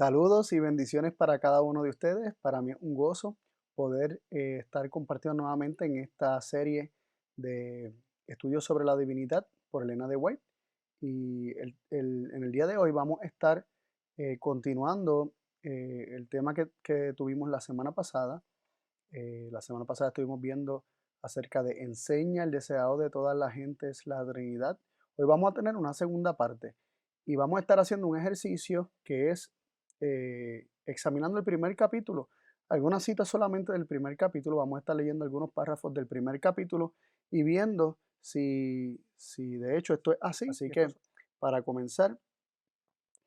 Saludos y bendiciones para cada uno de ustedes. Para mí es un gozo poder estar compartiendo nuevamente en esta serie de estudios sobre la divinidad por Elena de White. Y en el día de hoy vamos a estar continuando el tema que tuvimos la semana pasada. La semana pasada estuvimos viendo acerca de enseña el deseado de todas las gentes la Trinidad. Hoy vamos a tener una segunda parte y vamos a estar haciendo un ejercicio que es examinando el primer capítulo. Algunas citas solamente del primer capítulo. Vamos a estar leyendo algunos párrafos del primer capítulo y viendo si de hecho esto es así. Así que para comenzar,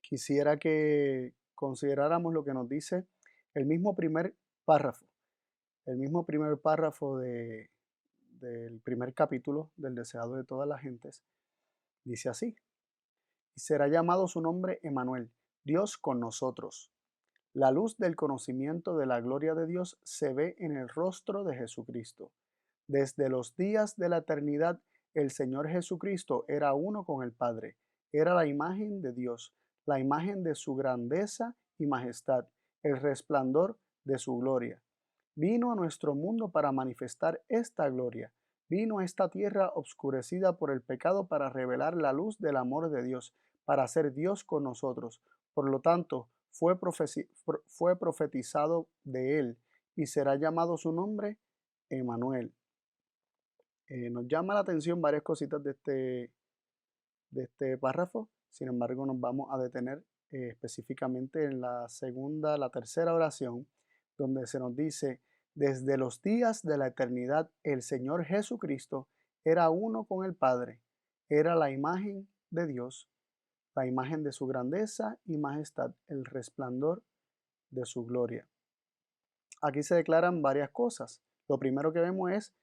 quisiera que consideráramos lo que nos dice el mismo primer párrafo. El mismo primer párrafo del primer capítulo del deseado de todas las gentes dice así: y será llamado su nombre Emmanuel, Dios con nosotros. La luz del conocimiento de la gloria de Dios se ve en el rostro de Jesucristo. Desde los días de la eternidad, el Señor Jesucristo era uno con el Padre. Era la imagen de Dios, la imagen de su grandeza y majestad, el resplandor de su gloria. Vino a nuestro mundo para manifestar esta gloria. Vino a esta tierra obscurecida por el pecado para revelar la luz del amor de Dios, para ser Dios con nosotros. Por lo tanto, fue profetizado de él y será llamado su nombre Emmanuel. Nos llama la atención varias cositas de este párrafo. Sin embargo, nos vamos a detener específicamente en la tercera oración, donde se nos dice: desde los días de la eternidad, el Señor Jesucristo era uno con el Padre, era la imagen de Dios, la imagen de su grandeza y majestad, el resplandor de su gloria. Aquí se declaran varias cosas. Lo primero que vemos es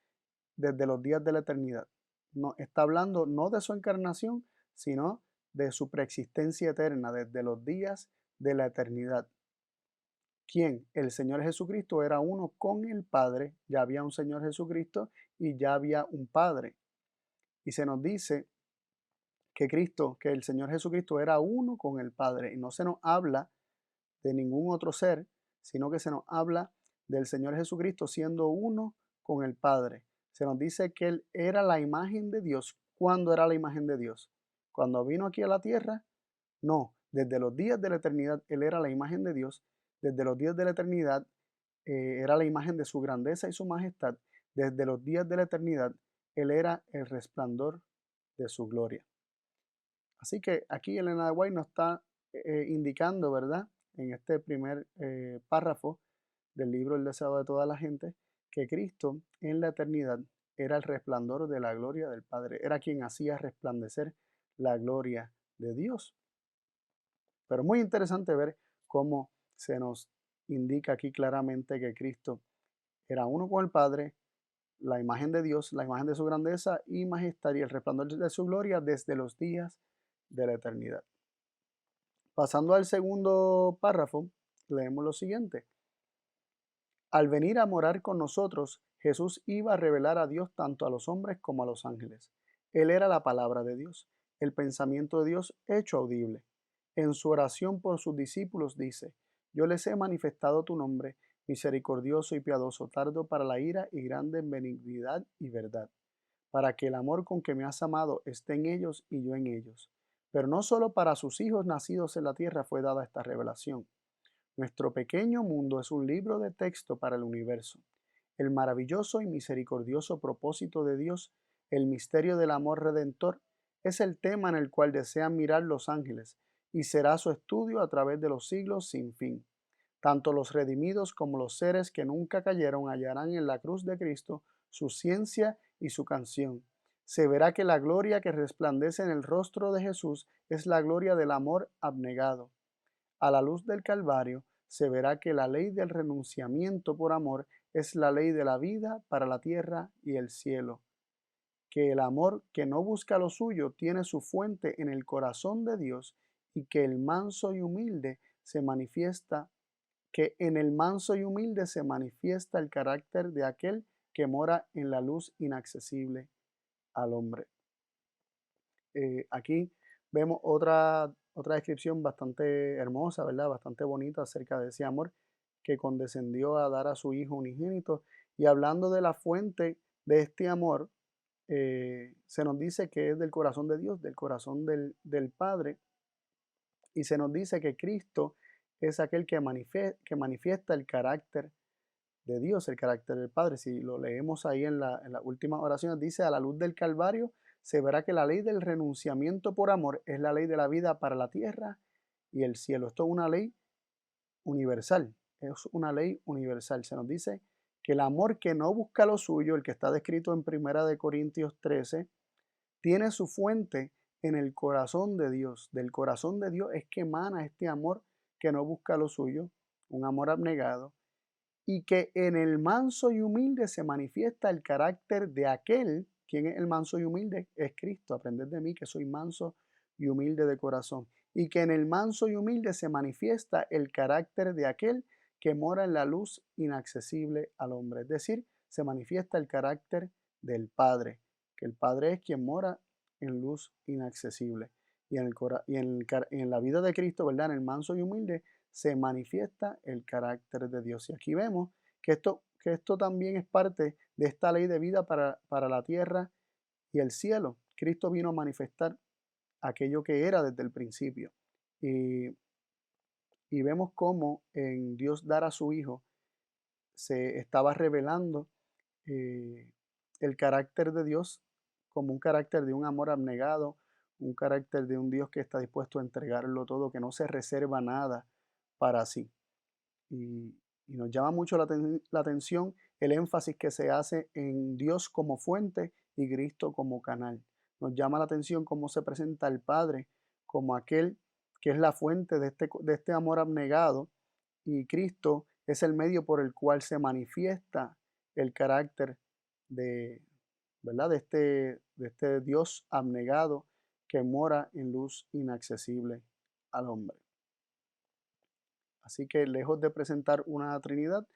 desde los días de la eternidad. No, está hablando no de su encarnación, sino de su preexistencia eterna, desde los días de la eternidad. ¿Quién? El Señor Jesucristo era uno con el Padre, ya había un Señor Jesucristo y ya había un Padre. Y se nos dice que el Señor Jesucristo era uno con el Padre, y no se nos habla de ningún otro ser, sino que se nos habla del Señor Jesucristo siendo uno con el Padre. Se nos dice que Él era la imagen de Dios. ¿Cuándo era la imagen de Dios? ¿Cuando vino aquí a la tierra? No, desde los días de la eternidad Él era la imagen de Dios. Desde los días de la eternidad era la imagen de su grandeza y su majestad. Desde los días de la eternidad Él era el resplandor de su gloria. Así que aquí Elena de White nos está indicando, ¿verdad? En este primer párrafo del libro El deseado de toda la gente, que Cristo en la eternidad era el resplandor de la gloria del Padre, era quien hacía resplandecer la gloria de Dios. Pero muy interesante ver cómo se nos indica aquí claramente que Cristo era uno con el Padre, la imagen de Dios, la imagen de su grandeza y majestad y el resplandor de su gloria desde los días de la eternidad. Pasando al segundo párrafo, leemos lo siguiente: al venir a morar con nosotros, Jesús iba a revelar a Dios tanto a los hombres como a los ángeles. Él era la palabra de Dios, el pensamiento de Dios hecho audible. En su oración por sus discípulos dice: yo les he manifestado tu nombre, misericordioso y piadoso, tardo para la ira y grande en benignidad y verdad, para que el amor con que me has amado esté en ellos y yo en ellos. Pero no solo para sus hijos nacidos en la tierra fue dada esta revelación. Nuestro pequeño mundo es un libro de texto para el universo. El maravilloso y misericordioso propósito de Dios, el misterio del amor redentor, es el tema en el cual desean mirar los ángeles y será su estudio a través de los siglos sin fin. Tanto los redimidos como los seres que nunca cayeron hallarán en la cruz de Cristo su ciencia y su canción. Se verá que la gloria que resplandece en el rostro de Jesús es la gloria del amor abnegado. A la luz del Calvario se verá que la ley del renunciamiento por amor es la ley de la vida para la tierra y el cielo, que el amor que no busca lo suyo tiene su fuente en el corazón de Dios y que el manso y humilde se manifiesta, que en el manso y humilde se manifiesta el carácter de aquel que mora en la luz inaccesible al hombre. Aquí vemos otra otra descripción bastante hermosa, ¿verdad? Bastante bonita acerca de ese amor que condescendió a dar a su Hijo unigénito. Y hablando de la fuente de este amor, se nos dice que es del corazón de Dios, del corazón del Padre, y se nos dice que Cristo es aquel que manifiesta el carácter de Dios, el carácter del Padre. Si lo leemos ahí en las últimas oraciones, dice: a la luz del Calvario se verá que la ley del renunciamiento por amor es la ley de la vida para la tierra y el cielo. Esto es una ley universal, es una ley universal. Se nos dice que el amor que no busca lo suyo, el que está descrito en Primera de Corintios 13, tiene su fuente en el corazón de Dios. Del corazón de Dios es que emana este amor que no busca lo suyo, un amor abnegado, y que en el manso y humilde se manifiesta el carácter de aquel. ¿Quién es el manso y humilde? Es Cristo. Aprended de mí que soy manso y humilde de corazón. Y que en el manso y humilde se manifiesta el carácter de aquel que mora en la luz inaccesible al hombre. Es decir, se manifiesta el carácter del Padre, que el Padre es quien mora en luz inaccesible. Y en la vida de Cristo, ¿verdad? En el manso y humilde se manifiesta el carácter de Dios. Y aquí vemos que esto también es parte de esta ley de vida para la tierra y el cielo. Cristo vino a manifestar aquello que era desde el principio. Y, y vemos cómo en Dios dar a su Hijo se estaba revelando eh, el carácter de Dios como un carácter de un amor abnegado, un carácter de un Dios que está dispuesto a entregarlo todo, que no se reserva nada para sí. Y, y nos llama mucho la atención el énfasis que se hace en Dios como fuente y Cristo como canal. Nos llama la atención cómo se presenta el Padre como aquel que es la fuente de este amor abnegado, y Cristo es el medio por el cual se manifiesta el carácter de, ¿verdad? De este Dios abnegado que mora en luz inaccesible al hombre. Así que lejos de presentar una Trinidad,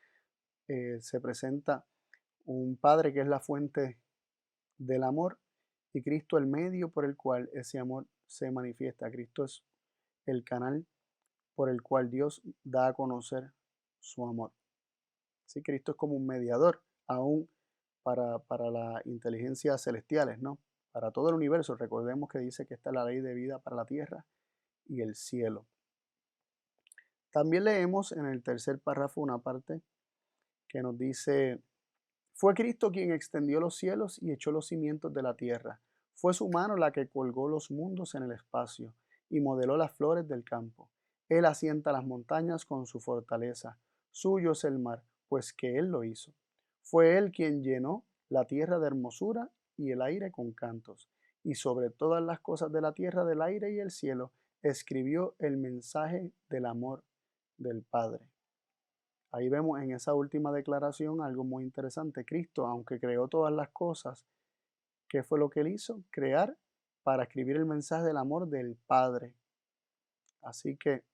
se presenta un Padre que es la fuente del amor y Cristo el medio por el cual ese amor se manifiesta. Cristo es el canal por el cual Dios da a conocer su amor. Sí, Cristo es como un mediador aún para las inteligencias celestiales, ¿no? Para todo el universo. Recordemos que dice que esta es la ley de vida para la tierra y el cielo. También leemos en el tercer párrafo una parte que nos dice: fue Cristo quien extendió los cielos y echó los cimientos de la tierra. Fue su mano la que colgó los mundos en el espacio y modeló las flores del campo. Él asienta las montañas con su fortaleza. Suyo es el mar, pues que Él lo hizo. Fue Él quien llenó la tierra de hermosura y el aire con cantos. Y sobre todas las cosas de la tierra, del aire y el cielo, escribió el mensaje del amor del Padre. Ahí vemos en esa última declaración algo muy interesante. Cristo, aunque creó todas las cosas, ¿qué fue lo que él hizo? Crear para escribir el mensaje del amor del Padre. Así que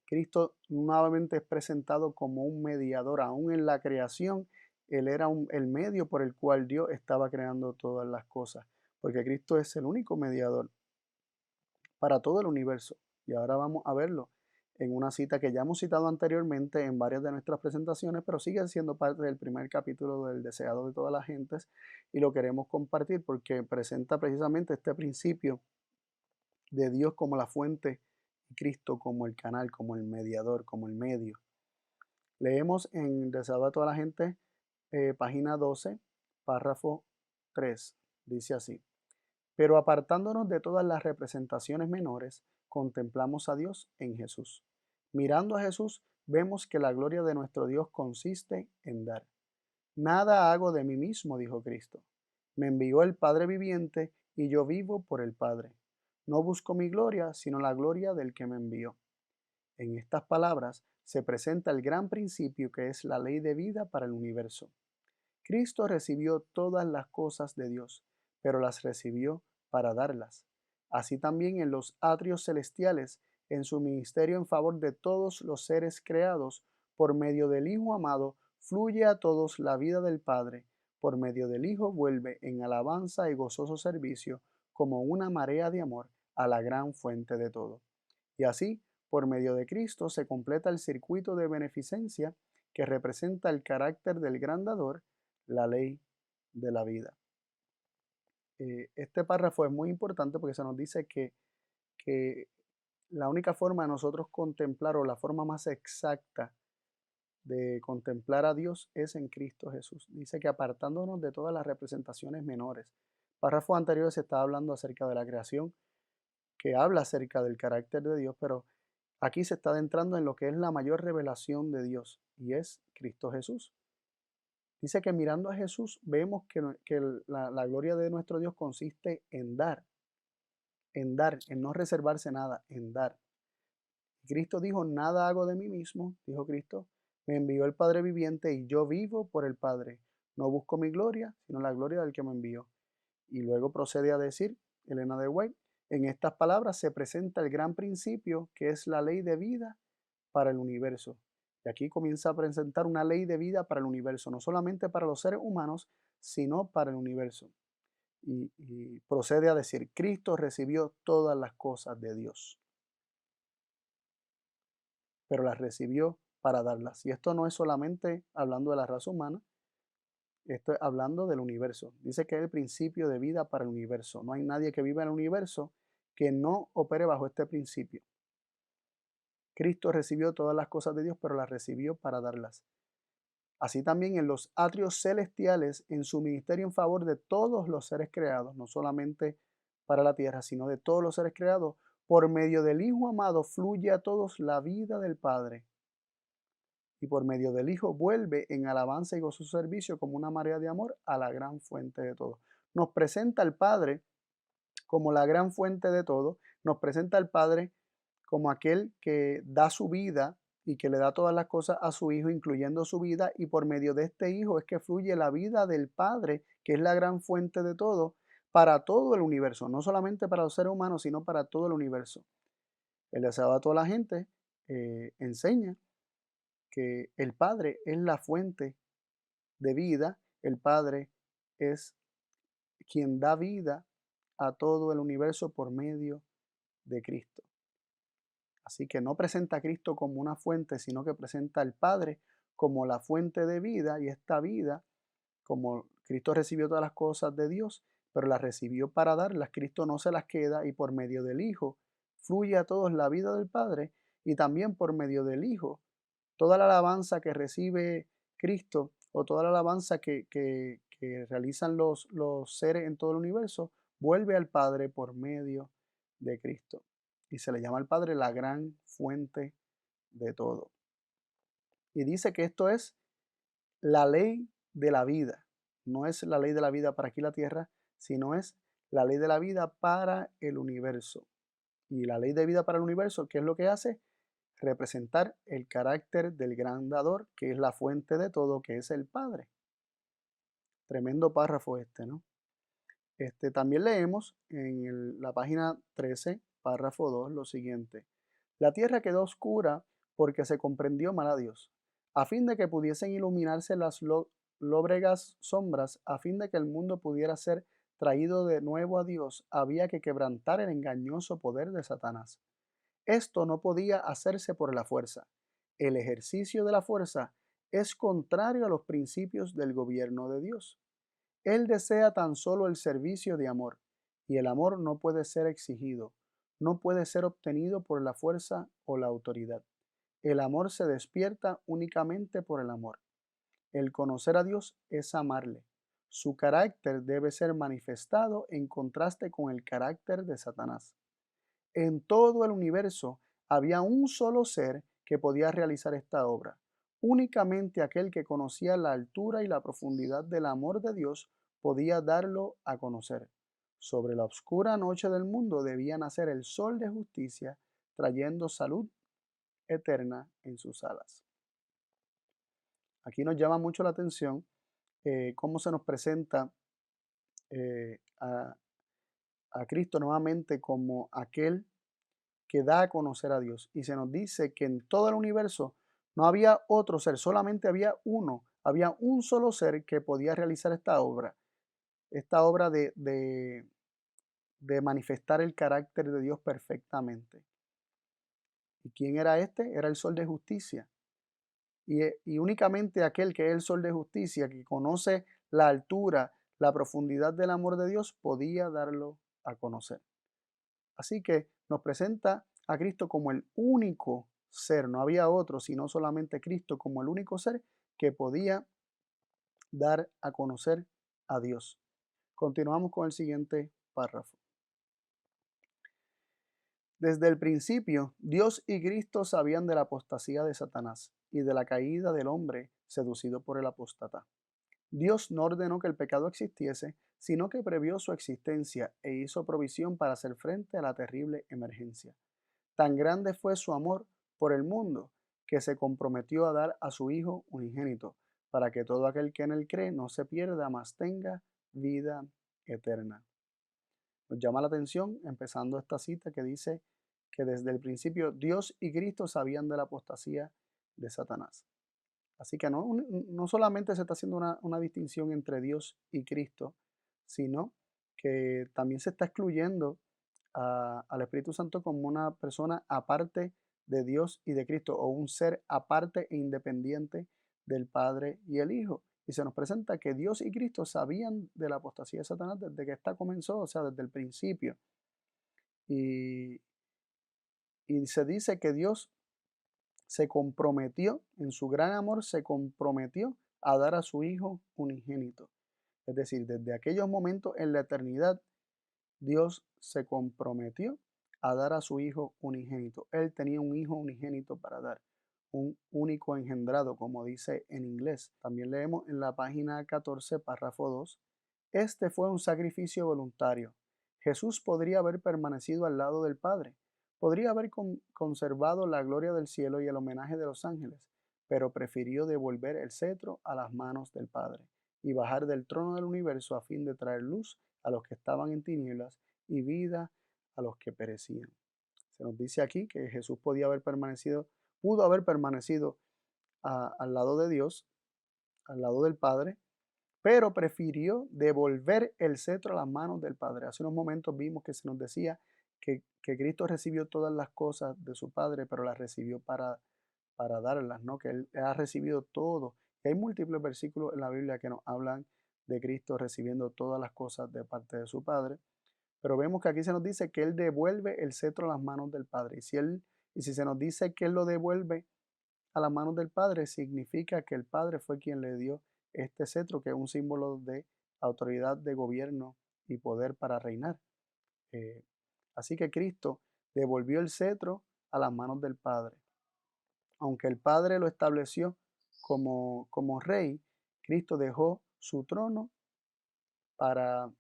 Cristo nuevamente es presentado como un mediador. Aún en la creación, él era el medio por el cual Dios estaba creando todas las cosas. Porque Cristo es el único mediador para todo el universo. Y ahora vamos a verlo en una cita que ya hemos citado anteriormente en varias de nuestras presentaciones, pero sigue siendo parte del primer capítulo del Deseado de todas las gentes, y lo queremos compartir porque presenta precisamente este principio de Dios como la fuente y Cristo como el canal, como el mediador, como el medio. Leemos en Deseado de toda la gente, página 12, párrafo 3. Dice así: pero apartándonos de todas las representaciones menores, contemplamos a Dios en Jesús. Mirando a Jesús, vemos que la gloria de nuestro Dios consiste en dar. Nada hago de mí mismo, dijo Cristo. Me envió el Padre viviente y yo vivo por el Padre. No busco mi gloria, sino la gloria del que me envió. En estas palabras se presenta el gran principio que es la ley de vida para el universo. Cristo recibió todas las cosas de Dios, pero las recibió para darlas. Así también en los atrios celestiales, en su ministerio en favor de todos los seres creados, por medio del Hijo amado, fluye a todos la vida del Padre. Por medio del Hijo vuelve en alabanza y gozoso servicio, como una marea de amor, a la gran fuente de todo. Y así, por medio de Cristo, se completa el circuito de beneficencia que representa el carácter del gran dador, la ley de la vida. Este párrafo es muy importante porque se nos dice que la única forma de nosotros contemplar, o la forma más exacta de contemplar a Dios, es en Cristo Jesús. Dice que apartándonos de todas las representaciones menores. Párrafos anteriores se estaba hablando acerca de la creación, que habla acerca del carácter de Dios, pero aquí se está adentrando en lo que es la mayor revelación de Dios, y es Cristo Jesús. Dice que mirando a Jesús vemos que la gloria de nuestro Dios consiste en dar, en no reservarse nada, en dar. Cristo dijo, nada hago de mí mismo, dijo Cristo, me envió el Padre viviente y yo vivo por el Padre. No busco mi gloria, sino la gloria del que me envió. Y luego procede a decir, Elena de White, en estas palabras se presenta el gran principio que es la ley de vida para el universo. Y aquí comienza a presentar una ley de vida para el universo, no solamente para los seres humanos, sino para el universo. Y procede a decir, Cristo recibió todas las cosas de Dios, pero las recibió para darlas. Y esto no es solamente hablando de la raza humana, esto es hablando del universo. Dice que es el principio de vida para el universo. No hay nadie que viva en el universo que no opere bajo este principio. Cristo recibió todas las cosas de Dios, pero las recibió para darlas. Así también en los atrios celestiales, en su ministerio en favor de todos los seres creados, no solamente para la tierra, sino de todos los seres creados, por medio del Hijo amado fluye a todos la vida del Padre. Y por medio del Hijo vuelve en alabanza y gozo su servicio como una marea de amor a la gran fuente de todo. Nos presenta al Padre como la gran fuente de todo, nos presenta al Padre como aquel que da su vida y que le da todas las cosas a su Hijo, incluyendo su vida, y por medio de este Hijo es que fluye la vida del Padre, que es la gran fuente de todo, para todo el universo, no solamente para los seres humanos, sino para todo el universo. El deseado a toda la gente enseña que el Padre es la fuente de vida, el Padre es quien da vida a todo el universo por medio de Cristo. Así que no presenta a Cristo como una fuente, sino que presenta al Padre como la fuente de vida, y esta vida, como Cristo recibió todas las cosas de Dios, pero las recibió para darlas, Cristo no se las queda, y por medio del Hijo fluye a todos la vida del Padre, y también por medio del Hijo toda la alabanza que recibe Cristo, o toda la alabanza que realizan los seres en todo el universo, vuelve al Padre por medio de Cristo. Y se le llama al Padre la gran fuente de todo. Y dice que esto es la ley de la vida. No es la ley de la vida para aquí la tierra, sino es la ley de la vida para el universo. Y la ley de vida para el universo, ¿qué es lo que hace? Representar el carácter del gran dador, que es la fuente de todo, que es el Padre. Tremendo párrafo este, ¿no? También leemos en la página 13, párrafo 2, lo siguiente. La tierra quedó oscura porque se comprendió mal a Dios, a fin de que pudiesen iluminarse las lóbregas sombras, a fin de que el mundo pudiera ser traído de nuevo a Dios, había que quebrantar el engañoso poder de Satanás. Esto no podía hacerse por la fuerza. El ejercicio de la fuerza es contrario a los principios del gobierno de Dios. Él desea tan solo el servicio de amor, y el amor no puede ser exigido, no puede ser obtenido por la fuerza o la autoridad. El amor se despierta únicamente por el amor. El conocer a Dios es amarle. Su carácter debe ser manifestado en contraste con el carácter de Satanás. En todo el universo había un solo ser que podía realizar esta obra. Únicamente aquel que conocía la altura y la profundidad del amor de Dios podía darlo a conocer. Sobre la oscura noche del mundo debía nacer el sol de justicia, trayendo salud eterna en sus alas. Aquí nos llama mucho la atención cómo se nos presenta eh, a, a Cristo nuevamente como aquel que da a conocer a Dios. Y se nos dice que en todo el universo no había otro ser, solamente había uno, había un solo ser que podía realizar esta obra de manifestar el carácter de Dios perfectamente. ¿Y quién era este? Era el sol de justicia. Y únicamente aquel que es el sol de justicia, que conoce la altura, la profundidad del amor de Dios, podía darlo a conocer. Así que nos presenta a Cristo como el único ser, no había otro, sino solamente Cristo como el único ser que podía dar a conocer a Dios. Continuamos con el siguiente párrafo. Desde el principio, Dios y Cristo sabían de la apostasía de Satanás y de la caída del hombre seducido por el apóstata. Dios no ordenó que el pecado existiese, sino que previó su existencia e hizo provisión para hacer frente a la terrible emergencia. Tan grande fue su amor por el mundo que se comprometió a dar a su Hijo unigénito, para que todo aquel que en él cree no se pierda, mas tenga vida eterna. Nos llama la atención, empezando esta cita, que dice que desde el principio Dios y Cristo sabían de la apostasía de Satanás. Así que no solamente se está haciendo una distinción entre Dios y Cristo, sino que también se está excluyendo al Espíritu Santo como una persona aparte de Dios y de Cristo, o un ser aparte e independiente del Padre y el Hijo. Y se nos presenta que Dios y Cristo sabían de la apostasía de Satanás desde que ésta comenzó, o sea, desde el principio. Y, y se dice que Dios se comprometió, en su gran amor, se comprometió a dar a su Hijo unigénito. Es decir, desde aquellos momentos en la eternidad, Dios se comprometió a dar a su Hijo unigénito. Él tenía un Hijo unigénito para dar, un único engendrado, como dice en inglés. También leemos en la página 14, párrafo 2, este fue un sacrificio voluntario. Jesús podría haber permanecido al lado del Padre, podría haber conservado la gloria del cielo y el homenaje de los ángeles, pero prefirió devolver el cetro a las manos del Padre y bajar del trono del universo a fin de traer luz a los que estaban en tinieblas y vida a los que perecían. Se nos dice aquí que Jesús pudo haber permanecido al lado de Dios, al lado del Padre, pero prefirió devolver el cetro a las manos del Padre. Hace unos momentos vimos que se nos decía que Cristo recibió todas las cosas de su Padre, pero las recibió para darlas, ¿no? Que Él ha recibido todo. Y hay múltiples versículos en la Biblia que nos hablan de Cristo recibiendo todas las cosas de parte de su Padre. Pero vemos que aquí se nos dice que Él devuelve el cetro a las manos del Padre. Y si se nos dice que Él lo devuelve a las manos del Padre, significa que el Padre fue quien le dio este cetro, que es un símbolo de autoridad, de gobierno y poder para reinar. Eh, Así que Cristo devolvió el cetro a las manos del Padre. Aunque el Padre lo estableció como rey, Cristo dejó su trono para,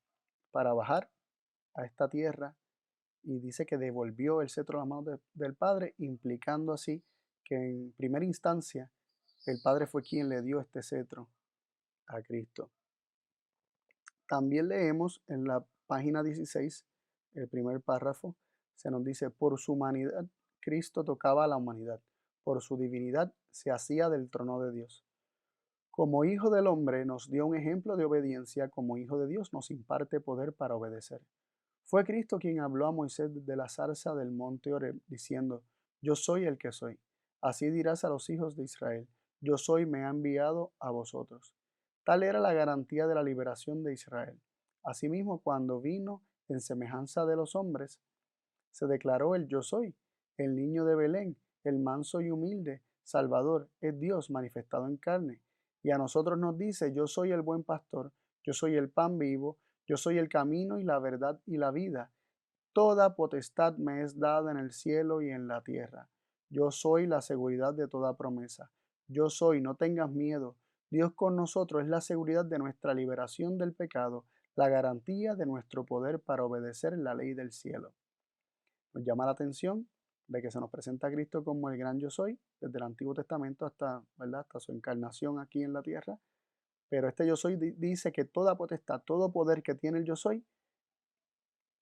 para bajar a esta tierra, y dice que devolvió el cetro a las manos del Padre, implicando así que en primera instancia el Padre fue quien le dio este cetro a Cristo. También leemos en la página 16, el primer párrafo, se nos dice, por su humanidad, Cristo tocaba a la humanidad, por su divinidad se hacía del trono de Dios. Como hijo del hombre nos dio un ejemplo de obediencia, como hijo de Dios nos imparte poder para obedecer. Fue Cristo quien habló a Moisés de la zarza del monte Oreb, diciendo, yo soy el que soy. Así dirás a los hijos de Israel, yo soy, me ha enviado a vosotros. Tal era la garantía de la liberación de Israel. Asimismo, cuando vino en semejanza de los hombres, se declaró el yo soy, el niño de Belén, el manso y humilde, Salvador, es Dios manifestado en carne. Y a nosotros nos dice, yo soy el buen pastor, yo soy el pan vivo, yo soy el camino y la verdad y la vida. Toda potestad me es dada en el cielo y en la tierra. Yo soy la seguridad de toda promesa. Yo soy, no tengas miedo. Dios con nosotros es la seguridad de nuestra liberación del pecado, la garantía de nuestro poder para obedecer la ley del cielo. Nos llama la atención de que se nos presenta a Cristo como el gran yo soy, desde el Antiguo Testamento hasta, ¿verdad?, hasta su encarnación aquí en la tierra. Pero este yo soy dice que toda potestad, todo poder que tiene el yo soy,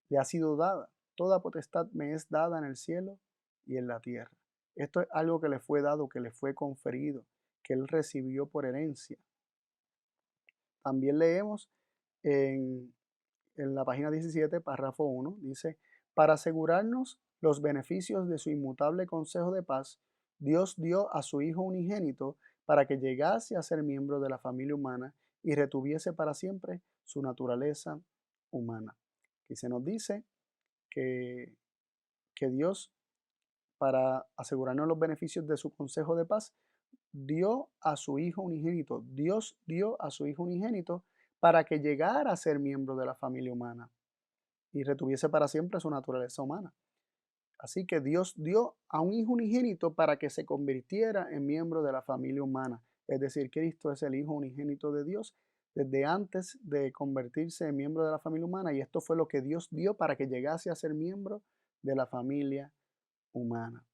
le ha sido dada. Toda potestad me es dada en el cielo y en la tierra. Esto es algo que le fue dado, que le fue conferido, que él recibió por herencia. También leemos en en la página 17, párrafo 1, dice, para asegurarnos los beneficios de su inmutable consejo de paz, Dios dio a su Hijo unigénito para que llegase a ser miembro de la familia humana y retuviese para siempre su naturaleza humana. Aquí se nos dice que, que Dios, para asegurarnos los beneficios de su consejo de paz, dio a su Hijo unigénito. Dios dio a su Hijo unigénito para que llegara a ser miembro de la familia humana y retuviese para siempre su naturaleza humana. Así que Dios dio a un Hijo unigénito para que se convirtiera en miembro de la familia humana. Es decir, Cristo es el Hijo unigénito de Dios desde antes de convertirse en miembro de la familia humana, y esto fue lo que Dios dio para que llegase a ser miembro de la familia humana.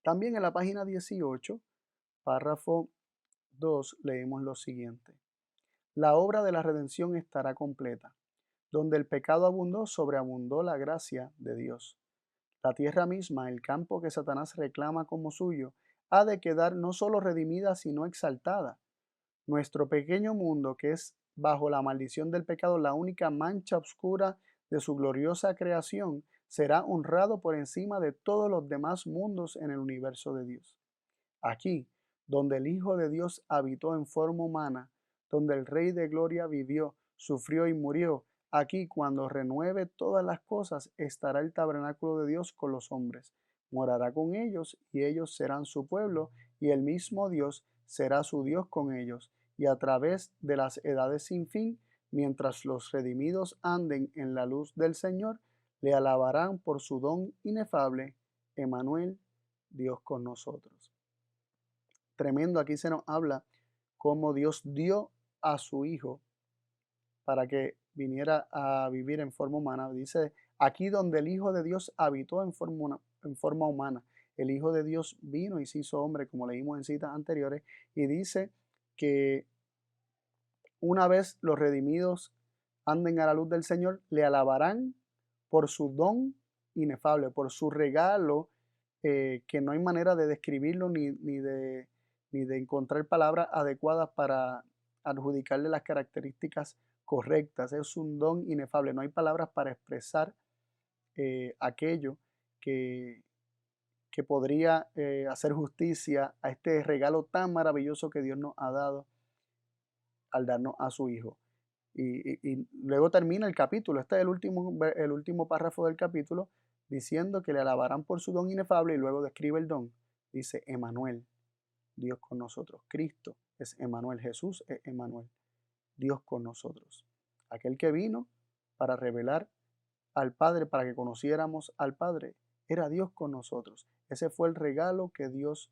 También en la página 18, párrafo 2, leemos lo siguiente. La obra de la redención estará completa. Donde el pecado abundó, sobreabundó la gracia de Dios. La tierra misma, el campo que Satanás reclama como suyo, ha de quedar no solo redimida, sino exaltada. Nuestro pequeño mundo, que es bajo la maldición del pecado la única mancha oscura de su gloriosa creación, será honrado por encima de todos los demás mundos en el universo de Dios. Aquí, donde el Hijo de Dios habitó en forma humana, donde el Rey de Gloria vivió, sufrió y murió, aquí cuando renueve todas las cosas estará el tabernáculo de Dios con los hombres. Morará con ellos y ellos serán su pueblo y el mismo Dios será su Dios con ellos. Y a través de las edades sin fin, mientras los redimidos anden en la luz del Señor, le alabarán por su don inefable, Emmanuel, Dios con nosotros. Tremendo, aquí se nos habla cómo Dios dio a su Hijo para que viniera a vivir en forma humana. Dice, aquí donde el Hijo de Dios habitó en forma humana. El Hijo de Dios vino y se hizo hombre, como leímos en citas anteriores, y dice que una vez los redimidos anden a la luz del Señor, le alabarán por su don inefable, por su regalo, que no hay manera de describirlo ni de encontrar palabras adecuadas para adjudicarle las características correctas. Es un don inefable, no hay palabras para expresar aquello que, que podría hacer justicia a este regalo tan maravilloso que Dios nos ha dado al darnos a su Hijo. Y luego termina el capítulo, este es el último párrafo del capítulo, diciendo que le alabarán por su don inefable, y luego describe el don. Dice, Emmanuel, Dios con nosotros. Cristo es Emmanuel, Jesús es Emmanuel, Dios con nosotros. Aquel que vino para revelar al Padre, para que conociéramos al Padre, era Dios con nosotros. Ese fue el regalo que Dios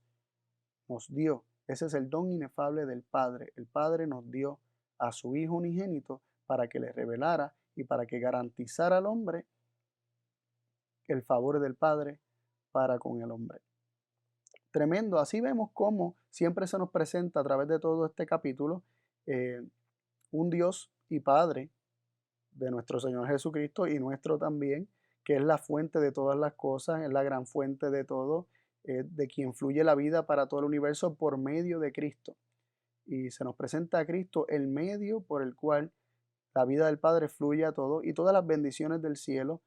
nos dio. Ese es el don inefable del Padre. El Padre nos dio a su Hijo unigénito para que le revelara y para que garantizara al hombre el favor del Padre para con el hombre. Tremendo. Así vemos cómo siempre se nos presenta a través de todo este capítulo un Dios y Padre de nuestro Señor Jesucristo y nuestro también, que es la fuente de todas las cosas, es la gran fuente de todo, de quien fluye la vida para todo el universo por medio de Cristo. Y se nos presenta a Cristo el medio por el cual la vida del Padre fluye a todo, y todas las bendiciones del cielo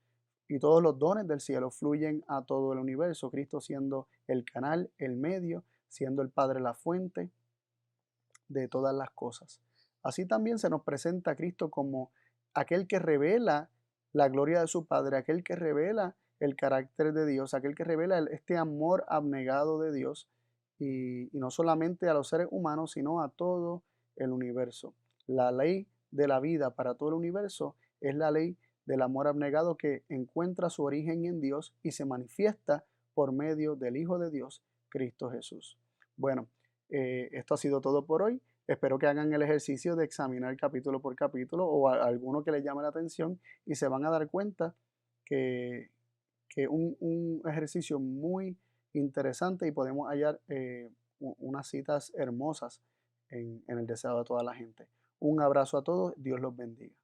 y todos los dones del cielo fluyen a todo el universo. Cristo siendo el canal, el medio, siendo el Padre la fuente de todas las cosas. Así también se nos presenta a Cristo como aquel que revela la gloria de su Padre, aquel que revela el carácter de Dios, aquel que revela este amor abnegado de Dios, y no solamente a los seres humanos, sino a todo el universo. La ley de la vida para todo el universo es la ley del amor abnegado, que encuentra su origen en Dios y se manifiesta por medio del Hijo de Dios, Cristo Jesús. Bueno, esto ha sido todo por hoy. Espero que hagan el ejercicio de examinar capítulo por capítulo o alguno que les llame la atención, y se van a dar cuenta que, que un ejercicio muy interesante, y podemos hallar unas citas hermosas en el deseo de toda la gente. Un abrazo a todos, Dios los bendiga.